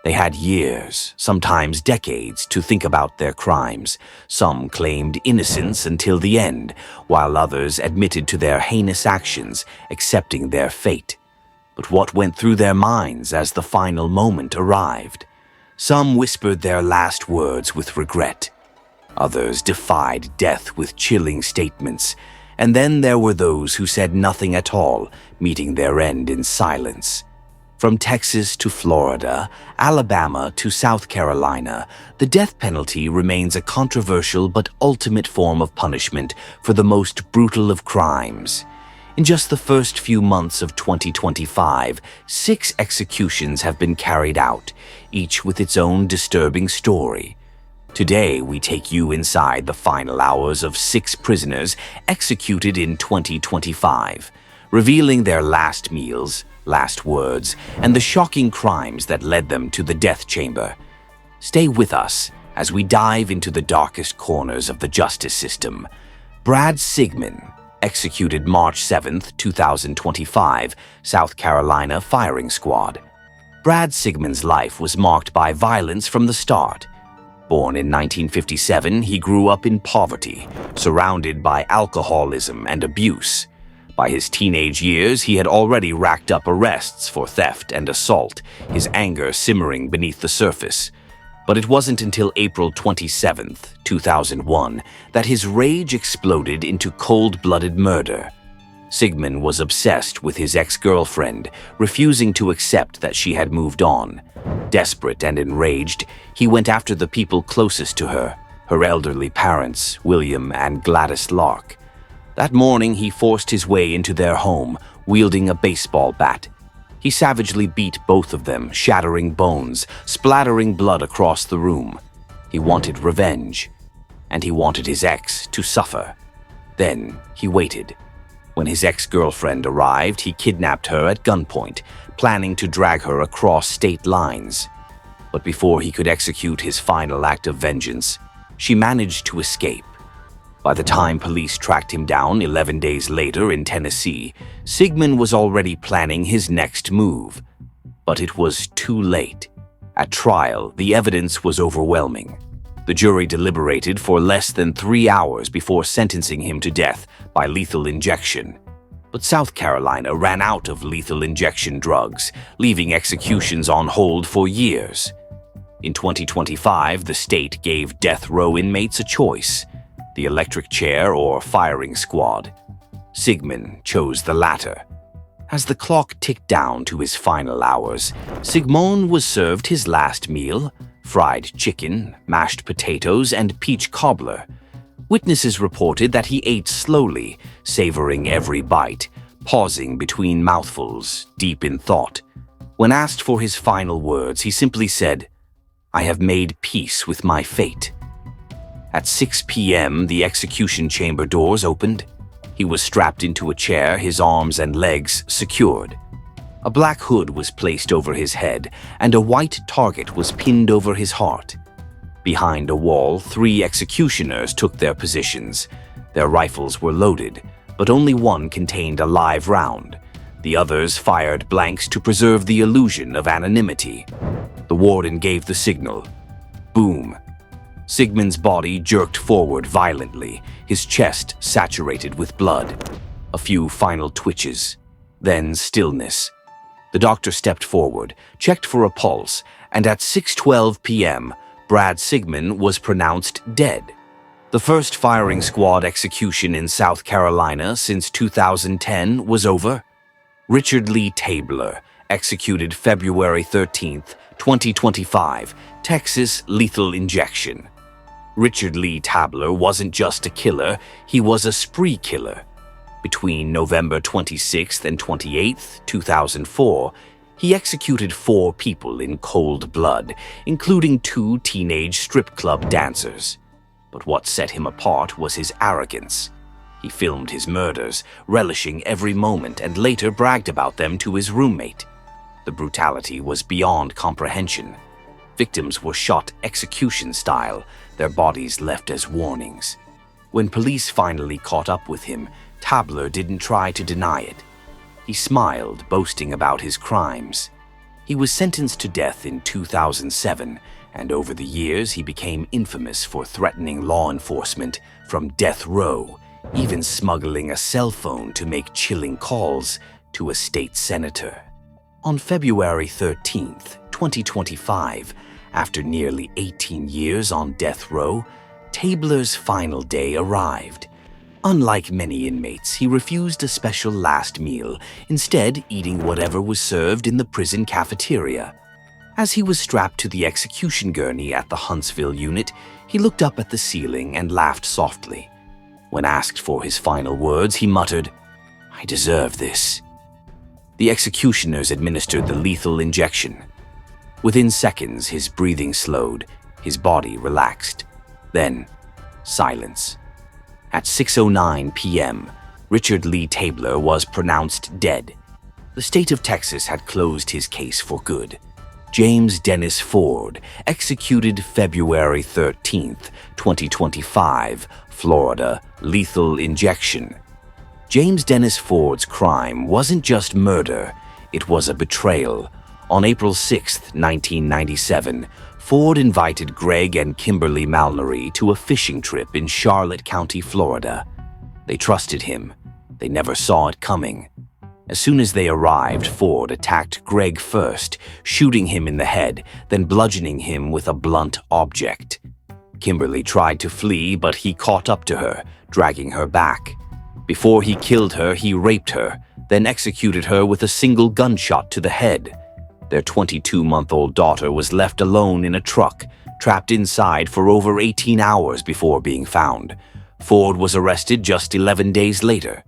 They had years, sometimes decades, to think about their crimes. Some claimed innocence until the end, while others admitted to their heinous actions, accepting their fate. But what went through their minds as the final moment arrived? Some whispered their last words with regret. Others defied death with chilling statements. And then there were those who said nothing at all, meeting their end in silence. From Texas to Florida, Alabama to South Carolina, the death penalty remains a controversial but ultimate form of punishment for the most brutal of crimes. In just the first few months of 2025, 6 executions have been carried out, each with its own disturbing story. Today, we take you inside the final hours of 6 prisoners executed in 2025, revealing their last meals, last words, and the shocking crimes that led them to the death chamber. Stay with us as we dive into the darkest corners of the justice system. Brad Sigmund, executed March 7, 2025, South Carolina firing squad. Brad Sigmund's life was marked by violence from the start. Born in 1957, he grew up in poverty, surrounded by alcoholism and abuse. By his teenage years, he had already racked up arrests for theft and assault, his anger simmering beneath the surface. But it wasn't until April 27, 2001, that his rage exploded into cold-blooded murder. Sigmund was obsessed with his ex-girlfriend, refusing to accept that she had moved on. Desperate and enraged, he went after the people closest to her, her elderly parents, William and Gladys Lark. That morning, he forced his way into their home, wielding a baseball bat. He savagely beat both of them, shattering bones, splattering blood across the room. He wanted revenge, and he wanted his ex to suffer. Then he waited. When his ex-girlfriend arrived, he kidnapped her at gunpoint, planning to drag her across state lines. But before he could execute his final act of vengeance, she managed to escape. By the time police tracked him down 11 days later in Tennessee, Sigmund was already planning his next move. But it was too late. At trial, the evidence was overwhelming. The jury deliberated for less than 3 hours before sentencing him to death by lethal injection. But South Carolina ran out of lethal injection drugs, leaving executions on hold for years. In 2025, the state gave death row inmates a choice: the electric chair or firing squad. Sigmund chose the latter. As the clock ticked down to his final hours, Sigmund was served his last meal: fried chicken, mashed potatoes, and peach cobbler. Witnesses reported that he ate slowly, savoring every bite, pausing between mouthfuls, deep in thought. When asked for his final words, he simply said, "I have made peace with my fate." At 6 p.m., the execution chamber doors opened. He was strapped into a chair, his arms and legs secured. A black hood was placed over his head, and a white target was pinned over his heart. Behind a wall, 3 executioners took their positions. Their rifles were loaded, but only one contained a live round. The others fired blanks to preserve the illusion of anonymity. The warden gave the signal. Boom. Sigmund's body jerked forward violently, his chest saturated with blood. A few final twitches, then stillness. The doctor stepped forward, checked for a pulse, and at 6:12 p.m., Brad Sigmund was pronounced dead. The first firing squad execution in South Carolina since 2010 was over. Richard Lee Tabler, executed February 13, 2025, Texas lethal injection. Richard Lee Tabler wasn't just a killer, he was a spree killer. Between November 26th and 28th, 2004, he executed 4 people in cold blood, including 2 teenage strip club dancers. But what set him apart was his arrogance. He filmed his murders, relishing every moment, and later bragged about them to his roommate. The brutality was beyond comprehension. Victims were shot execution style, their bodies left as warnings. When police finally caught up with him, Tabler didn't try to deny it. He smiled, boasting about his crimes. He was sentenced to death in 2007, and over the years he became infamous for threatening law enforcement from death row, even smuggling a cell phone to make chilling calls to a state senator. On February 13, 2025, after nearly 18 years on death row, Tabler's final day arrived. Unlike many inmates, he refused a special last meal, instead eating whatever was served in the prison cafeteria. As he was strapped to the execution gurney at the Huntsville unit, he looked up at the ceiling and laughed softly. When asked for his final words, he muttered, "I deserve this." The executioners administered the lethal injection. Within seconds, his breathing slowed, his body relaxed. Then, silence. At 6:09 p.m., Richard Lee Tabler was pronounced dead. The state of Texas had closed his case for good. James Dennis Ford, executed February 13, 2025, Florida, lethal injection. James Dennis Ford's crime wasn't just murder, it was a betrayal. On April 6, 1997, Ford invited Greg and Kimberly Mallory to a fishing trip in Charlotte County, Florida. They trusted him. They never saw it coming. As soon as they arrived, Ford attacked Greg first, shooting him in the head, then bludgeoning him with a blunt object. Kimberly tried to flee, but he caught up to her, dragging her back. Before he killed her, he raped her, then executed her with a single gunshot to the head. Their 22-month-old daughter was left alone in a truck, trapped inside for over 18 hours before being found. Ford was arrested just 11 days later.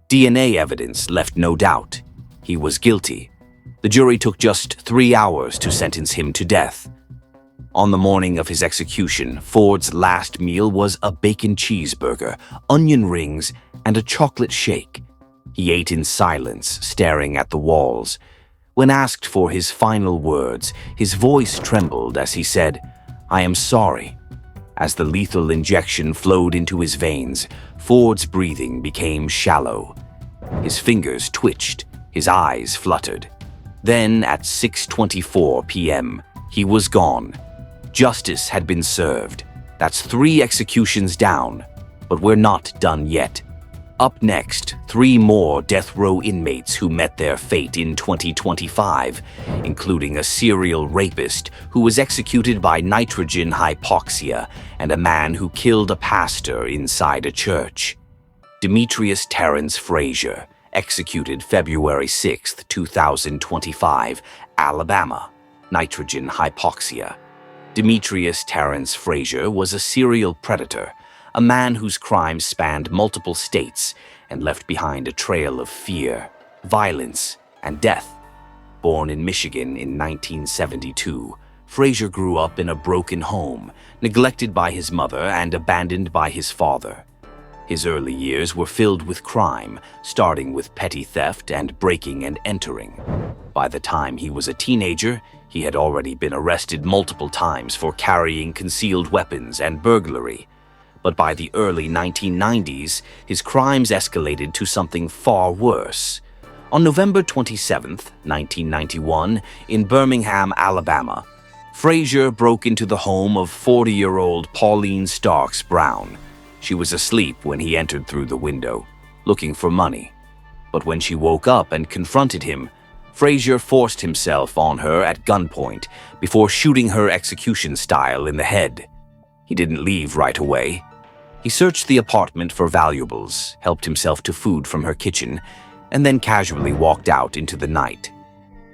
DNA evidence left no doubt. He was guilty. The jury took just 3 hours to sentence him to death. On the morning of his execution, Ford's last meal was a bacon cheeseburger, onion rings, and a chocolate shake. He ate in silence, staring at the walls. When asked for his final words, his voice trembled as he said, "I am sorry." As the lethal injection flowed into his veins, Ford's breathing became shallow. His fingers twitched, his eyes fluttered. Then, at 6:24 p.m., he was gone. Justice had been served. That's 3 executions down, but we're not done yet. Up next, 3 more death row inmates who met their fate in 2025, including a serial rapist who was executed by nitrogen hypoxia and a man who killed a pastor inside a church. Demetrius Terrence Frazier, executed February 6, 2025, Alabama, nitrogen hypoxia. Demetrius Terrence Frazier was a serial predator, a man whose crimes spanned multiple states and left behind a trail of fear, violence, and death. Born in Michigan in 1972, Frazier grew up in a broken home, neglected by his mother and abandoned by his father. His early years were filled with crime, starting with petty theft and breaking and entering. By the time he was a teenager, he had already been arrested multiple times for carrying concealed weapons and burglary. But by the early 1990s, his crimes escalated to something far worse. On November 27, 1991, in Birmingham, Alabama, Frazier broke into the home of 40-year-old Pauline Starks Brown. She was asleep when he entered through the window, looking for money. But when she woke up and confronted him, Frazier forced himself on her at gunpoint before shooting her execution style in the head. He didn't leave right away. He searched the apartment for valuables, helped himself to food from her kitchen, and then casually walked out into the night.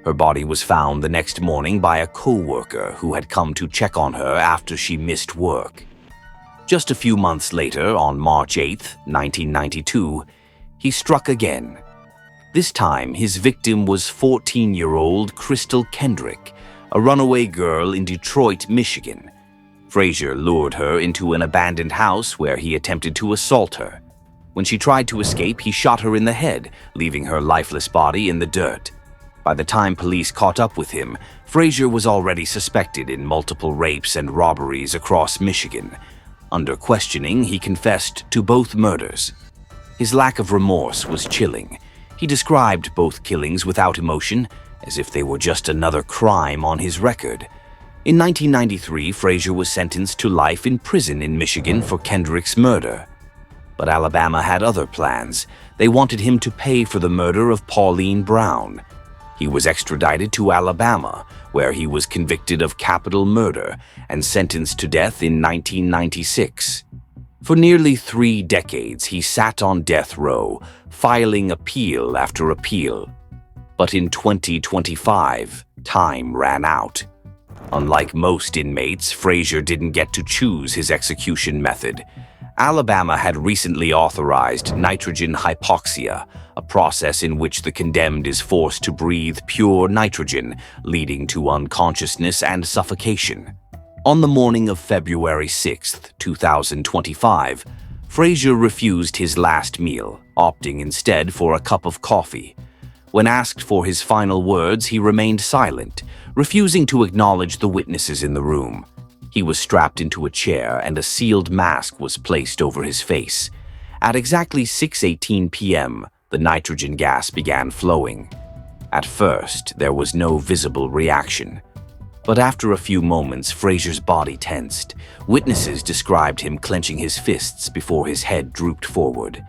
Her body was found the next morning by a co-worker who had come to check on her after she missed work. Just a few months later, on March 8, 1992, he struck again. This time, his victim was 14-year-old Crystal Kendrick, a runaway girl in Detroit, Michigan. Frazier lured her into an abandoned house where he attempted to assault her. When she tried to escape, he shot her in the head, leaving her lifeless body in the dirt. By the time police caught up with him, Frazier was already suspected in multiple rapes and robberies across Michigan. Under questioning, he confessed to both murders. His lack of remorse was chilling. He described both killings without emotion, as if they were just another crime on his record. In 1993, Frazier was sentenced to life in prison in Michigan for Kendrick's murder. But Alabama had other plans. They wanted him to pay for the murder of Pauline Brown. He was extradited to Alabama, where he was convicted of capital murder and sentenced to death in 1996. For nearly 3 decades, he sat on death row, filing appeal after appeal. But in 2025, time ran out. Unlike most inmates, Frazier didn't get to choose his execution method. Alabama had recently authorized nitrogen hypoxia, a process in which the condemned is forced to breathe pure nitrogen, leading to unconsciousness and suffocation. On the morning of February 6, 2025, Frazier refused his last meal, opting instead for a cup of coffee. When asked for his final words, he remained silent, refusing to acknowledge the witnesses in the room. He was strapped into a chair and a sealed mask was placed over his face. At exactly 6:18 p.m., the nitrogen gas began flowing. At first, there was no visible reaction. But after a few moments, Frazier's body tensed. Witnesses described him clenching his fists before his head drooped forward.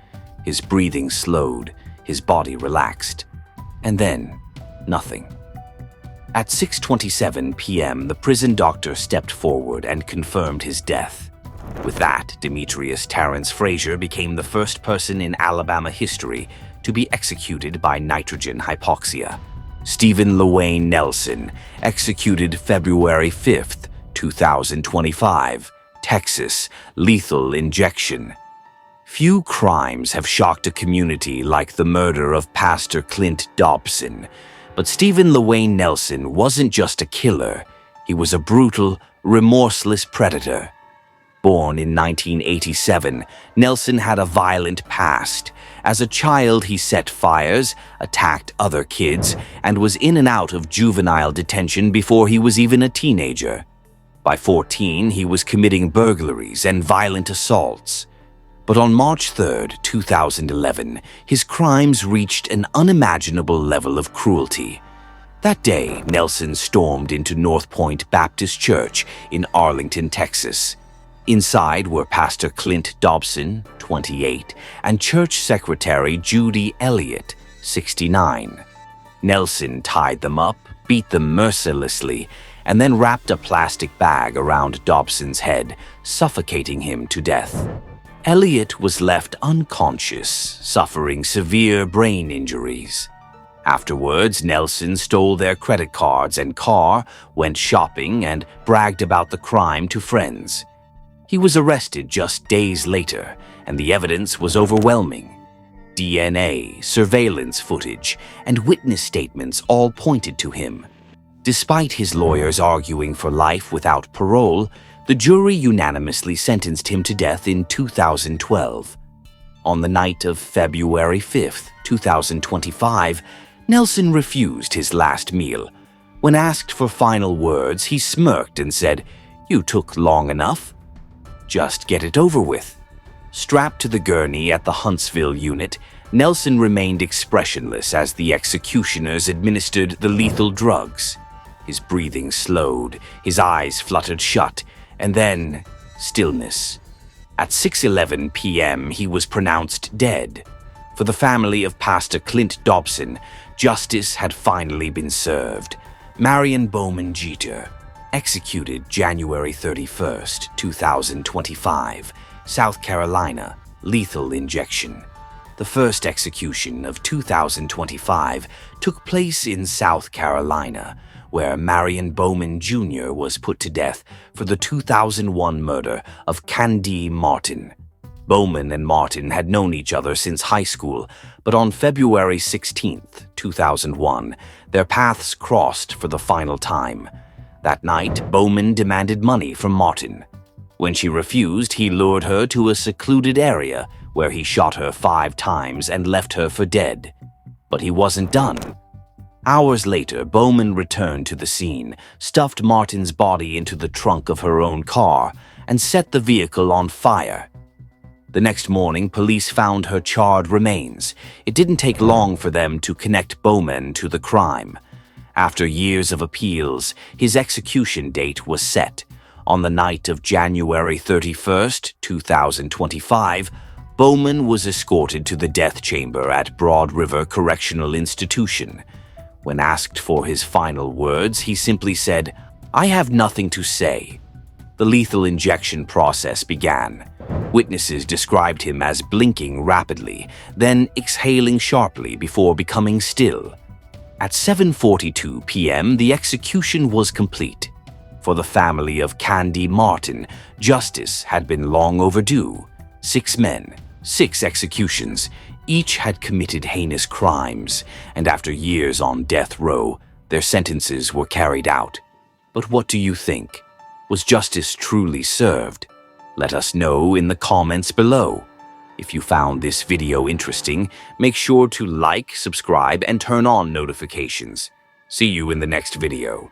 His breathing slowed, his body relaxed. And then, nothing. At 6:27 p.m., the prison doctor stepped forward and confirmed his death. With that, Demetrius Terrence Frazier became the first person in Alabama history to be executed by nitrogen hypoxia. Stephen LaWayne Nelson, executed February 5, 2025, Texas, lethal injection. Few crimes have shocked a community like the murder of Pastor Clint Dobson. But Stephen LaWayne Nelson wasn't just a killer. He was a brutal, remorseless predator. Born in 1987, Nelson had a violent past. As a child, he set fires, attacked other kids, and was in and out of juvenile detention before he was even a teenager. By 14, he was committing burglaries and violent assaults. But on March 3, 2011, his crimes reached an unimaginable level of cruelty. That day, Nelson stormed into North Point Baptist Church in Arlington, Texas. Inside were Pastor Clint Dobson, 28, and Church Secretary Judy Elliott, 69. Nelson tied them up, beat them mercilessly, and then wrapped a plastic bag around Dobson's head, suffocating him to death. Elliott was left unconscious, suffering severe brain injuries. Afterwards, Nelson stole their credit cards and car, went shopping, and bragged about the crime to friends. He was arrested just days later, and the evidence was overwhelming. DNA, surveillance footage, and witness statements all pointed to him. Despite his lawyers arguing for life without parole, the jury unanimously sentenced him to death in 2012. On the night of February 5, 2025, Nelson refused his last meal. When asked for final words, he smirked and said, "You took long enough. Just get it over with." Strapped to the gurney at the Huntsville unit, Nelson remained expressionless as the executioners administered the lethal drugs. His breathing slowed, his eyes fluttered shut, and then stillness. At 6:11 p.m., he was pronounced dead. For the family of Pastor Clint Dobson, justice had finally been served. Marion Bowman Jeter, executed January 31, 2025, South Carolina, lethal injection. The first execution of 2025 took place in South Carolina, where Marion Bowman Jr. was put to death for the 2001 murder of Candy Martin. Bowman and Martin had known each other since high school, but on February 16, 2001, their paths crossed for the final time. That night, Bowman demanded money from Martin. When she refused, he lured her to a secluded area where he shot her 5 times and left her for dead. But he wasn't done. Hours later, Bowman returned to the scene, stuffed Martin's body into the trunk of her own car, and set the vehicle on fire. The next morning, police found her charred remains. It didn't take long for them to connect Bowman to the crime. After years of appeals, his execution date was set. On the night of January 31st, 2025, Bowman was escorted to the death chamber at Broad River Correctional Institution. When asked for his final words, he simply said, "I have nothing to say." The lethal injection process began. Witnesses described him as blinking rapidly, then exhaling sharply before becoming still. At 7:42 p.m., the execution was complete. For the family of Candy Martin, justice had been long overdue. 6 men, 6 executions, each had committed heinous crimes, and after years on death row, their sentences were carried out. But what do you think? Was justice truly served? Let us know in the comments below. If you found this video interesting, make sure to like, subscribe, and turn on notifications. See you in the next video.